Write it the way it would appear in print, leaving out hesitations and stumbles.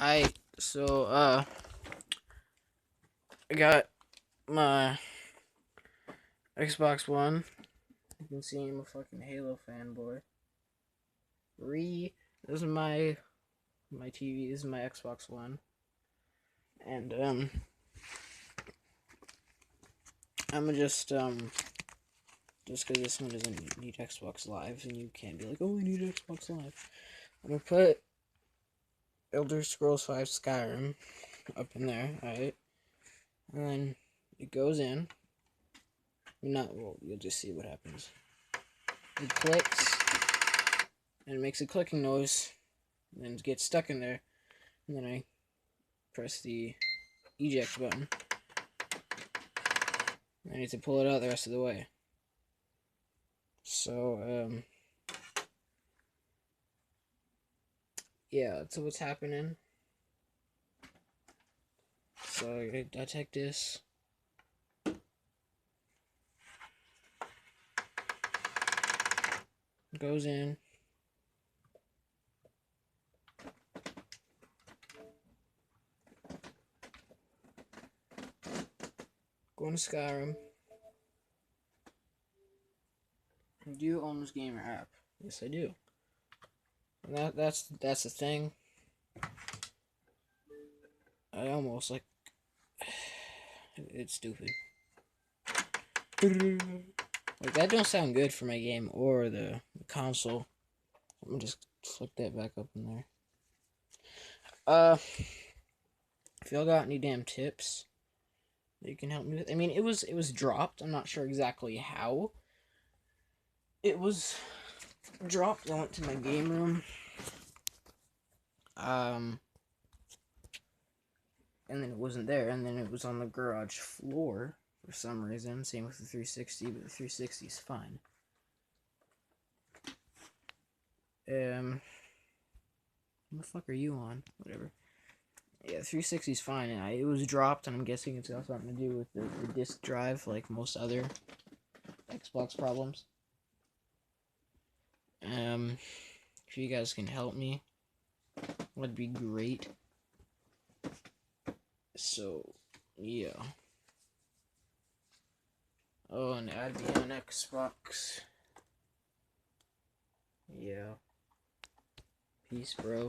I got my Xbox One. You can see I'm a fucking Halo fanboy. This is my TV. This is my Xbox One, and I'm just because this one doesn't need Xbox Live, and you can't be like, oh, we need Xbox Live. I'm gonna put Elder Scrolls 5 Skyrim up in there, alright? And then it goes in. Well, you'll just see what happens. It clicks, and it makes a clicking noise, and then it gets stuck in there, and then I press the eject button. I need to pull it out the rest of the way. So, yeah, that's what's happening. So I take this. Goes in. Going to Skyrim. Do you own this gamer app? Yes, I do. And that's the thing. I almost like it's stupid. Like that don't sound good for my game or the console. I'm gonna just flick that back up in there. If y'all got any damn tips that you can help me with, I mean, it was dropped. I'm not sure exactly how it was dropped. I went to my game room. And then it wasn't there, and then it was on the garage floor for some reason. Same with the 360, but the 360 is fine. What the fuck are you on? Whatever. Yeah, 360 is fine, and it was dropped, and I'm guessing it's got something to do with the disk drive, like most other Xbox problems. If you guys can help me, that'd be great. So, yeah. Oh, and add me on Xbox. Yeah. Peace, bro.